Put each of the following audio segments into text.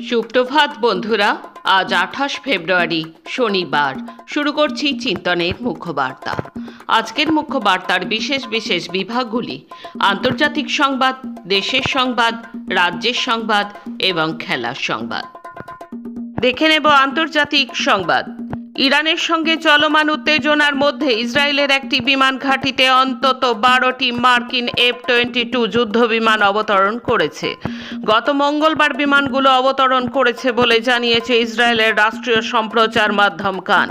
সুপ্রভাত বন্ধুরা। আজ 28 ফেব্রুয়ারি শনিবার। শুরু করছি চিন্তনের মুখ্য বার্তা। আজকের মুখ্য বার্তার বিশেষ বিশেষ বিভাগগুলি: আন্তর্জাতিক সংবাদ, দেশের সংবাদ, রাজ্যের সংবাদ এবং খেলার সংবাদ। দেখে নেব আন্তর্জাতিক সংবাদ। ইরানের সঙ্গে চলমান উত্তেজনার মধ্যে ইসরায়েলের একটি বিমান ঘাঁটিতে অন্তত 12টি মার্কিন F-22 যুদ্ধ বিমান অবতরণ করেছে। গত মঙ্গলবার বিমানগুলো অবতরণ করেছে বলে জানিয়েছে ইসরায়েলের রাষ্ট্রীয় সম্প্রচার মাধ্যম কান।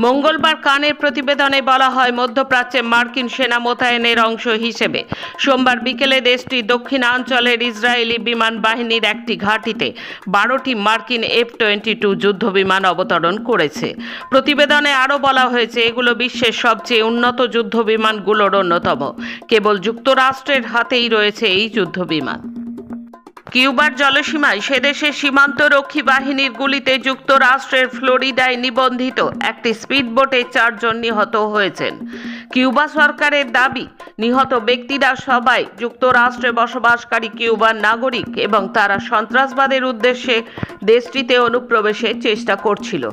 মঙ্গলবার কানের প্রতিবেদনে বলা হয়, মধ্যপ্রাচ্যে মার্কিন সেনা মোতায়েনের অংশ হিসেবে সোমবার বিকেলে দেশটির দক্ষিণাঞ্চলের ইসরায়েলি বিমান বাহিনীর একটি ঘাঁটিতে 12টি মার্কিন F-22 যুদ্ধ বিমান অবতরণ করেছে। প্রতিবেদনে আরও বলা হয়েছে, এগুলো বিশ্বের সবচেয়ে উন্নত যুদ্ধ বিমানগুলোর অন্যতম। কেবল যুক্তরাষ্ট্রের হাতেই রয়েছে এই যুদ্ধ বিমান। কিউবার জলসীমায় সেদেশের সীমান্তরক্ষী বাহিনীর গুলিতে যুক্তরাষ্ট্রের ফ্লোরিডায় নিবন্ধিত একটি স্পিডবোটে 4 জন নিহত হয়েছেন। কিউবা সরকারের দাবি, নিহত ব্যক্তিরা সবাই যুক্তরাষ্ট্রে বসবাসকারী কিউবার নাগরিক এবং তারা সন্ত্রাসবাদের উদ্দেশ্যে দেশটিতে অনুপ্রবেশের চেষ্টা করছিল।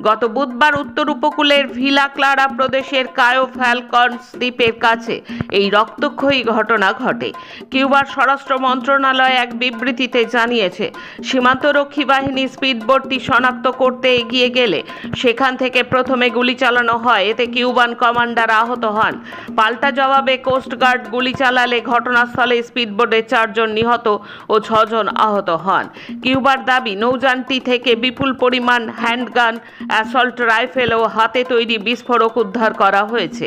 গত বুধবার উত্তর উপকূলের ভিলা ক্লারা প্রদেশের কায়ো ফ্যালকনস দ্বীপের কাছে এই রক্তক্ষয়ী ঘটনা ঘটে। কিউবার স্বরাষ্ট্র মন্ত্রণালয় এক বিবৃতিতে জানিয়েছে, সীমান্তরক্ষী বাহিনী স্পিডবোটটি শনাক্ত করতে এগিয়ে গেলে সেখান থেকে প্রথমে গুলি চালানো হয়। এতে কিউবান কমান্ডার আহত হন। পাল্টা জবাবে কোস্টগার্ড গুলি চালালে ঘটনাস্থলে স্পিডবোটে 4 জন নিহত ও 6 জন আহত হন। কিউবার দাবি, নৌযানটি থেকে বিপুল পরিমাণ হ্যান্ডগান, অ্যাসল্ট রাইফেল ও হাতে তৈরি বিস্ফোরক উদ্ধার করা হয়েছে।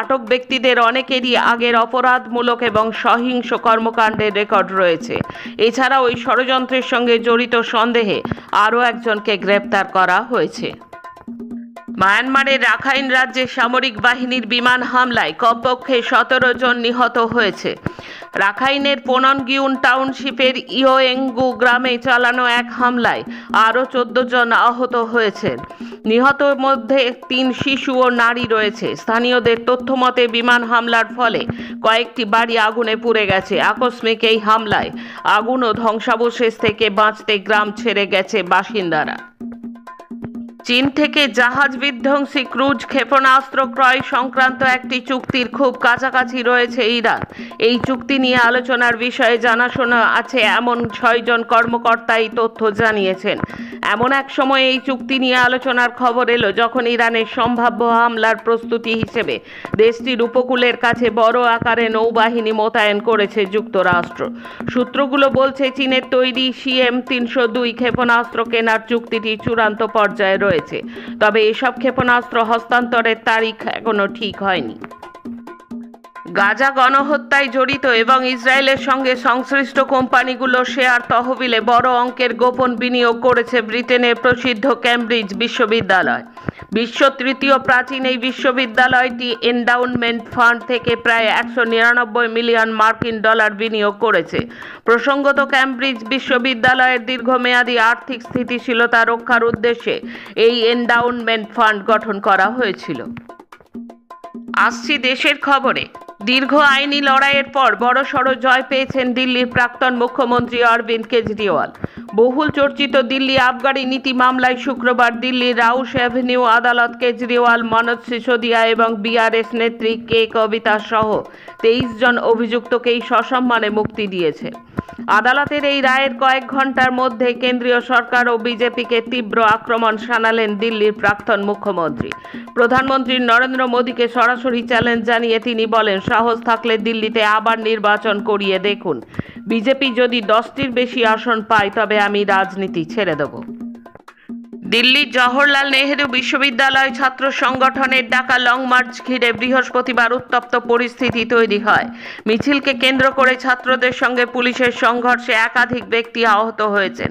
আটক ব্যক্তিদের অনেকেরই আগের অপরাধমূলক এবং সহিংস কর্মকাণ্ডের রেকর্ড রয়েছে। এছাড়া ওই ষড়যন্ত্রের সঙ্গে জড়িত সন্দেহে আরও একজনকে গ্রেপ্তার করা হয়েছে। মায়ানমারের রাখাইন রাজ্যে সামরিক বাহিনীর বিমান হামলায় কমপক্ষে 17 জন নিহত হয়েছে। রাখাইনের পোননগিউন টাউনশিপের ইয়োয়েঙ্গু গ্রামে চালানো এক হামলায় আরও 14 জন আহত হয়েছেন। নিহতর মধ্যে 3 শিশু ও নারী রয়েছে। স্থানীয়দের তথ্য মতে বিমান হামলার ফলে কয়েকটি বাড়ি আগুনে পুড়ে গেছে। আকস্মিক এই হামলায় আগুন ও ধ্বংসাবশেষ থেকে বাঁচতে গ্রাম ছেড়ে গেছে বাসিন্দারা। চীন থেকে জাহাজ বিধ্বংসী ক্রুজ ক্ষেপণাস্ত্র ক্রয় সংক্রান্ত একটি চুক্তির খুব কাছাকাছি রয়েছে ইরান। এই চুক্তি নিয়ে আলোচনার বিষয়ে জানাশোনা আছে এমন 6 জন কর্মকর্তা এই তথ্য জানিয়েছেন। এমন এক সময় এই চুক্তি নিয়ে আলোচনার খবর এলো যখন ইরানের সম্ভাব্য হামলার প্রস্তুতি হিসেবে দেশটির উপকূলের কাছে বড় আকারে নৌবাহিনী মোতায়েন করেছে যুক্তরাষ্ট্র। সূত্রগুলো বলছে, চীনের তৈরি CM-302 ক্ষেপণাস্ত্র কেনার চুক্তিটি চূড়ান্ত পর্যায়ে রয়েছে। তবে এসব ক্ষেপণাস্ত্র হস্তান্তরের তারিখ এখনো ঠিক হয়নি। গাজা গণহত্যায় জড়িত এবং ইসরায়েলের সঙ্গে সংশ্লিষ্ট কোম্পানিগুলো শেয়ার তহবিলে বড় অঙ্কের গোপন বিনিয়োগ করেছে ব্রিটেনের প্রসিদ্ধ ক্যামব্রিজ বিশ্ববিদ্যালয়। বিশ্ব তৃতীয় প্রাচীন এই বিশ্ববিদ্যালয়টি এন্ডাউনমেন্ট ফান্ড থেকে প্রায় 199 মিলিয়ন মার্কিন ডলার বিনিয়োগ করেছে। প্রসঙ্গত, ক্যামব্রিজ বিশ্ববিদ্যালয়ের দীর্ঘমেয়াদী আর্থিক স্থিতিশীলতা রক্ষার উদ্দেশ্যে এই এন্ডাউনমেন্ট ফান্ড গঠন করা হয়েছিল। আসছি দেশের খবরে। দীর্ঘ আইনি লড়াইয়ের পর বড়সড় জয় পেয়েছেন দিল্লির প্রাক্তন মুখ্যমন্ত্রী অরবিন্দ কেজরিওয়াল। বহুল চর্চিত দিল্লি আবগারি নীতি মামলায় শুক্রবার দিল্লির রাউস অ্যাভিনিউ আদালত কেজরিওয়াল, মনোজ সিসোদিয়া এবং BRS নেত্রী কে কবিতা সহ 23 জন অভিযুক্তকেই সসম্মানে মুক্তি দিয়েছে। আদালতের এই রায়ের কয়েক ঘন্টার মধ্যে কেন্দ্রীয় সরকার ও বিজেপিকে তীব্র আক্রমণ শানালেন দিল্লির প্রাক্তন মুখ্যমন্ত্রী। প্রধানমন্ত্রী নরেন্দ্র মোদীকে সরাসরি চ্যালেঞ্জ জানিয়ে তিনি বলেন, সাহস থাকলে দিল্লিতে আবার নির্বাচন করিয়ে দেখুন। বিজেপি যদি 10টির বেশি আসন পায় তবে আমি রাজনীতি ছেড়ে দেব। দিল্লির জওহরলাল নেহেরু বিশ্ববিদ্যালয় ছাত্র সংগঠনের ডাকা লং মার্চ ঘিরে বৃহস্পতিবার উত্তপ্ত পরিস্থিতি তৈরি হয়। মিছিলকে কেন্দ্র করে ছাত্রদের সঙ্গে পুলিশের সংঘর্ষে একাধিক ব্যক্তি আহত হয়েছেন।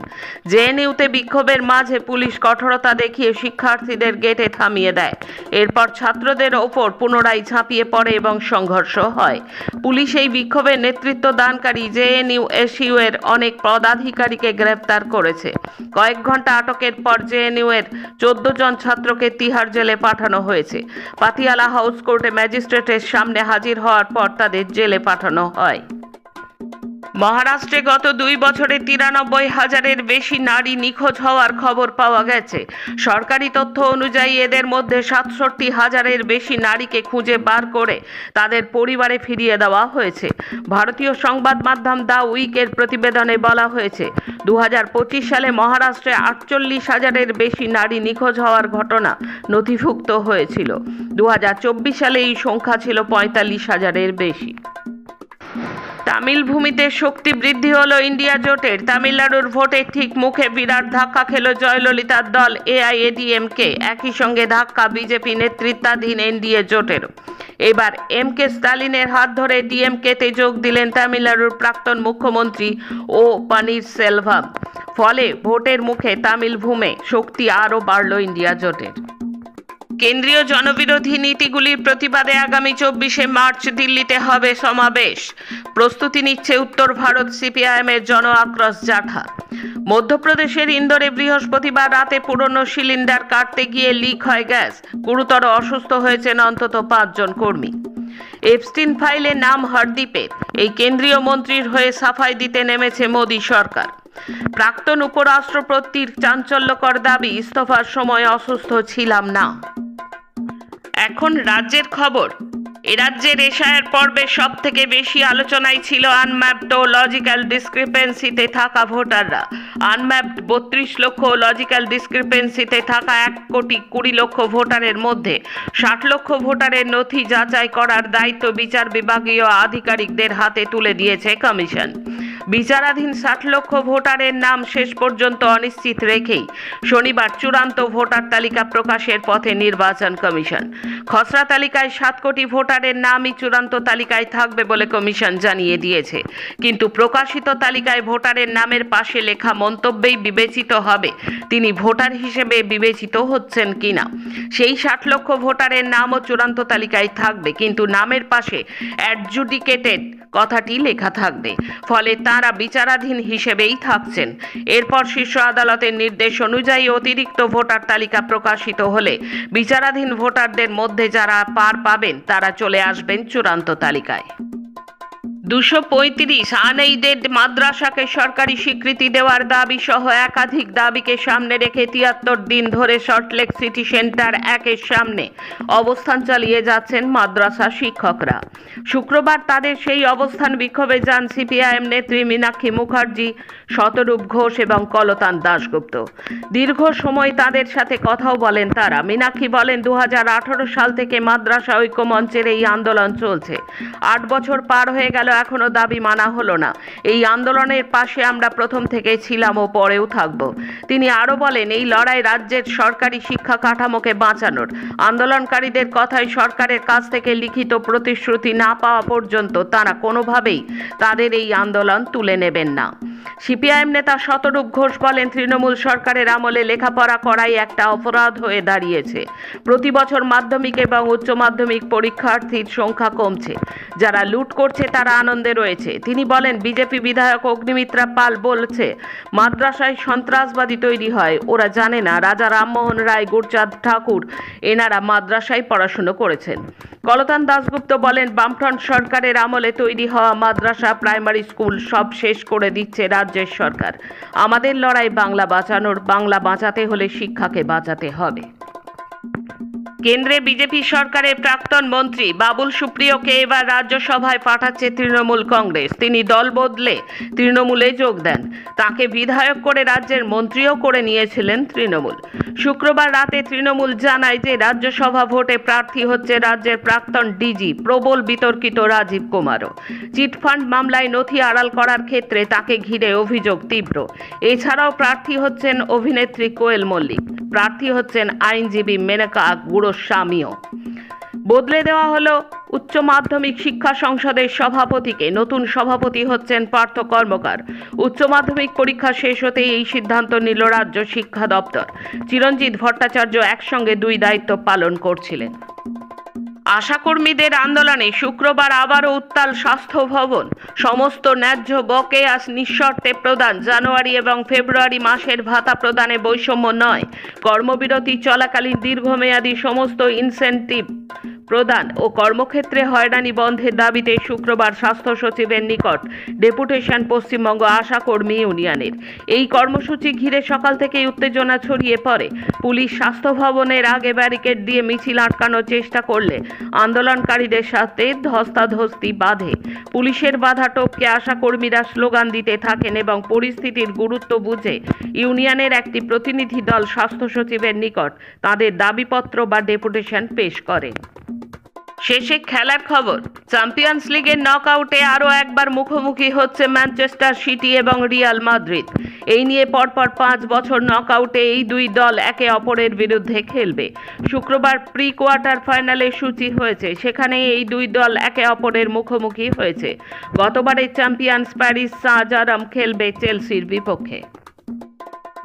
জেএনইউতে বিক্ষোভের মাঝে পুলিশ কঠোরতা দেখিয়ে শিক্ষার্থীদের গেটে থামিয়ে দেয়। এরপর ছাত্রদের ওপর পুনরায় ঝাঁপিয়ে পড়ে এবং সংঘর্ষ হয়। পুলিশ এই বিক্ষোভের নেতৃত্ব দানকারী JNU-SU এর অনেক পদাধিকারীকে গ্রেপ্তার করেছে। কয়েক ঘন্টা আটকের পর JNU এর 14 জন ছাত্রকে তিহার জেলে পাঠানো হয়েছে। পাতিয়ালা হাউস কোর্টে ম্যাজিস্ট্রেটের সামনে হাজির হওয়ার পর তাদের জেলে পাঠানো হয়। মহারাষ্ট্রে গত 2 বছরে 93,000-এর বেশি নারী নিখোঁজ হওয়ার খবর পাওয়া গেছে। সরকারি তথ্য অনুযায়ী এদের মধ্যে 67,000-এর বেশি নারীকে খুঁজে বার করে তাদের পরিবারে ফিরিয়ে দেওয়া হয়েছে। ভারতীয় সংবাদ মাধ্যম দ্য উইকের প্রতিবেদনে বলা হয়েছে, 2025 সালে মহারাষ্ট্রে 48,000-এর বেশি নারী নিখোঁজ হওয়ার ঘটনা নথিভুক্ত হয়েছিল। 2024 সালে এই সংখ্যা ছিল 45,000-এর বেশি। তামিল ভূমিতে শক্তি বৃদ্ধি হলো ইন্ডিয়া জোটের। তামিলনাড়ুর ভোটের ঠিক মুখে বিরাট ধাক্কা খেল জয়ললিতার দল এআইএডিএমকে। একই সঙ্গে ধাক্কা বিজেপি নেতৃত্বাধীন এনডিএ জোটের। এবার এমকে স্টালিনের হাত ধরে ডিএমকেতে যোগ দিলেন তামিলনাড়ুর প্রাক্তন মুখ্যমন্ত্রী ও পনিরসেলভাম। ফলে ভোটের মুখে তামিল ভূমে শক্তি আরও বাড়ল ইন্ডিয়া জোটের। কেন্দ্রীয় জনবিরোধী নীতিগুলির প্রতিবাদে আগামী 24শে মার্চ দিল্লিতে হবে সমাবেশ। প্রস্তুতি নিচ্ছে উত্তর ভারত সিপিআইএমের জন আক্রোশ জাঠা। মধ্যপ্রদেশের ইন্দোরে বৃহস্পতিবার রাতে পুরনো সিলিন্ডার কাটতে গিয়ে লিক হয় গ্যাস। গুরুতর অসুস্থ হয়েছেন অন্তত 5 জন কর্মী। এপস্টিন ফাইলে নাম হরদীপের। এই কেন্দ্রীয় মন্ত্রীর হয়ে সাফাই দিতে নেমেছে মোদী সরকার। প্রাক্তন উপরাষ্ট্রপতির চাঞ্চল্যকর দাবি, ইস্তফার সময় অসুস্থ ছিলাম না। এখন রাজ্যের খবর। এ রাজ্যের এশায়ার পর্বে সব থেকে বেশি আলোচনায় ছিল আনম্যাপড ও লজিক্যাল ডিসক্রিপেন্সিতে থাকা ভোটাররা। আনম্যাপড 32 লক্ষ, লজিক্যাল ডিসক্রিপেন্সিতে থাকা 1,20,00,000 ভোটারের মধ্যে 60 লক্ষ ভোটারের নথি যাচাই করার দায়িত্ব বিচার বিভাগীয় আধিকারিকদের হাতে তুলে দিয়েছে কমিশন। বিচারাধীন 60 লক্ষ ভোটারের নাম শেষ পর্যন্ত অনিশ্চিত রেখেই শনিবার চূড়ান্ত ভোটার তালিকা প্রকাশের পথে নির্বাচন কমিশন। খসড়া তালিকায় 7 কোটি ভোটারের নামই চূড়ান্ত তালিকায় থাকবে বলে কমিশন জানিয়ে দিয়েছে। কিন্তু প্রকাশিত তালিকায় ভোটারের নামের পাশে লেখা মন্তব্যেই বিবেচিত হবে তিনি ভোটার হিসেবে বিবেচিত হচ্ছেন কিনা। সেই 60 লক্ষ ভোটারের নামও চূড়ান্ত তালিকায় থাকবে, কিন্তু নামের পাশে অ্যাডজুডিকেটেড কথাটি লেখা থাকবে। ফলে তারা বিচারাধীন হিসেবেই থাকছেন। এরপর শীর্ষ আদালতের নির্দেশ অনুযায়ী অতিরিক্ত ভোটার তালিকা প্রকাশিত হলে বিচারাধীন ভোটারদের মধ্যে যারা পার পাবেন তারা চলে আসবেন চূড়ান্ত তালিকায়। 235 আনএইডেড মাদ্রাসাকে সরকারি স্বীকৃতি দেওয়ার দাবি সহ একাধিক দাবিকে সামনে রেখে 73 দিন ধরে সল্টলেক সিটি সেন্টার 1-এর সামনে অবস্থান চালিয়ে যাচ্ছেন মাদ্রাসা শিক্ষকরা। শুক্রবার তাদের সেই অবস্থান বিক্ষোভে যান সিপিআইএম নেত্রী মীনাক্ষী মুখার্জি, শতরূপ ঘোষ এবং কলতান দাশগুপ্ত। দীর্ঘ সময় তাদের সাথে কথাও বলেন তারা। মীনাক্ষী বলেন, 2018 সাল থেকে মাদ্রাসা ঐক্য মঞ্চের এই আন্দোলন চলছে। 8 বছর পার হয়ে গেল, এখনো দাবি মানা হলো না। এই আন্দোলনের পাশে আমরা প্রথম থেকে ছিলাম ও পরেও থাকব। তিনি আরো বলেন, এই লড়াই রাজ্যের সরকারি শিক্ষা কাঠামোকে বাঁচানোর। আন্দোলনকারীদের কথায় সরকারের কাছ থেকে লিখিত প্রতিশ্রুতি না পাওয়া পর্যন্ত তারা কোনোভাবেই তাদের এই আন্দোলন তুলে নেবেন না। সিপিআইএম নেতা শতরূপ ঘোষ বলেন, তৃণমূল সরকারের আমলে লেখাপড়া করাই একটা অপরাধ হয়ে দাঁড়িয়েছে। প্রতি বছর মাধ্যমিক এবং উচ্চ মাধ্যমিক পরীক্ষার্থীর সংখ্যা কমছে। যারা লুট করছে তারা আনন্দে রয়েছে। তিনি বলেন, বিজেপি বিধায়ক অগ্নিমিত্রা পাল বলছে মাদ্রাসায় সন্ত্রাসবাদী তৈরি হয়। ওরা জানে না রাজা রামমোহন রায়, গুরচাঁদ ঠাকুর এনারা মাদ্রাসায় পড়াশুনো করেছেন। কলতান দাশগুপ্ত বলেন, বামফ্রন্ট সরকারের আমলে তৈরি হওয়া মাদ্রাসা, প্রাইমারি স্কুল সব শেষ করে দিচ্ছে রাজ্যের সরকার। আমাদের লড়াই বাংলা বাঁচানোর। বাংলা বাঁচাতে হলে শিক্ষাকে বাঁচাতে হবে। কেন্দ্রে বিজেপি সরকারের প্রাক্তন মন্ত্রী বাবুল সুপ্রিয়কে এবার রাজ্যসভায় পাঠাচ্ছে তৃণমূল কংগ্রেস। তিনি দল বদলে তৃণমূলে যোগ দেন। তাকে বিধায়ক করে রাজ্যের মন্ত্রীও করে নিয়েছিলেন তৃণমূল। শুক্রবার রাতে তৃণমূল জানায় যে রাজ্যসভা ভোটে প্রার্থী হচ্ছে রাজ্যের প্রাক্তন ডিজি, প্রবল বিতর্কিত রাজীব কুমারও। চিটফান্ড মামলায় নথি আড়াল করার ক্ষেত্রে তাকে ঘিরে অভিযোগ তীব্র। এছাড়াও প্রার্থী হচ্ছেন অভিনেত্রী কোয়েল মল্লিক। প্রার্থী হচ্ছেন আইনজীবী মেনকা গুরুস্বামীও। বদলে দেওয়া হলো উচ্চ মাধ্যমিক শিক্ষা সংসদের সভাপতিকে। নতুন সভাপতি হচ্ছেন পার্থ কর্মকার। উচ্চ মাধ্যমিক পরীক্ষা শেষ হতেই এই সিদ্ধান্ত নিল রাজ্য শিক্ষা দপ্তর। চিরঞ্জিত ভট্টাচার্য একসঙ্গে 2 দায়িত্ব পালন করছিলেন। আশাকর্মীদের আন্দোলনে শুক্রবার আবারও উত্তাল স্বাস্থ্য ভবন। সমস্ত ন্যায্য বকেয়া নিঃশর্তে প্রদান। জানুয়ারি এবং ফেব্রুয়ারি মাসের ভাতা প্রদানে বৈষম্য নয়। কর্মবিরতি চলাকালীন দীর্ঘমেয়াদী সমস্ত ইনসেনটিভ প্রদান ও কর্মক্ষেত্রে হয়রানি বন্ধের দাবিতে শুক্রবার স্বাস্থ্য সচিবের নিকট ডেপুটেশন পশ্চিমবঙ্গ আশা কর্মী ইউনিয়নের। এই কর্মসূচি ঘিরে সকাল থেকেই উত্তেজনা ছড়িয়ে পড়ে। পুলিশ স্বাস্থ্য ভবনের আগে ব্যারিকেড দিয়ে মিছিল আটকানোর চেষ্টা করলে আন্দোলনকারীদের সাথে ধস্তাধস্তি বাধে। পুলিশের বাধা টপকে আশা কর্মীরা স্লোগান দিতে থাকেন এবং পরিস্থিতির গুরুত্ব বুঝে ইউনিয়নের একটি প্রতিনিধি দল স্বাস্থ্য সচিবের নিকট তাদের দাবিপত্র বা ডেপুটেশন পেশ করে। শেষে খেলার খবর। চ্যাম্পিয়ন্স লিগের নকআউটে আরও একবার মুখোমুখি হচ্ছে ম্যানচেস্টার সিটি এবং রিয়াল মাদ্রিদ। এই নিয়ে পরপর 5 বছর নকআউটে এই দুই দল একে অপরের বিরুদ্ধে খেলবে। শুক্রবার প্রি কোয়ার্টার ফাইনালের সূচি হয়েছে, সেখানে এই দুই দল একে অপরের মুখোমুখি হয়েছে। গতবারের চ্যাম্পিয়ন্স প্যারিস সাঁ-জার্মান খেলবে চেলসির বিপক্ষে।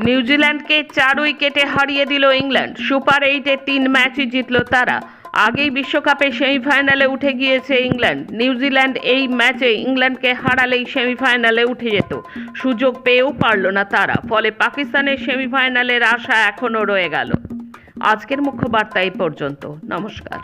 নিউজিল্যান্ডকে 4 উইকেটে হারিয়ে দিল ইংল্যান্ড। সুপার 8-এ 3 ম্যাচই জিতল তারা। আগেই বিশ্বকাপে সেমিফাইনালে উঠে গিয়েছে ইংল্যান্ড। নিউজিল্যান্ড এই ম্যাচে ইংল্যান্ডকে হারালেই সেমিফাইনালে উঠে যেত। সুযোগ পেয়েও পারল না তারা। ফলে পাকিস্তানের সেমিফাইনালের আশা এখনও রয়ে গেল। আজকের মুখ্য বার্তা এই পর্যন্ত। নমস্কার।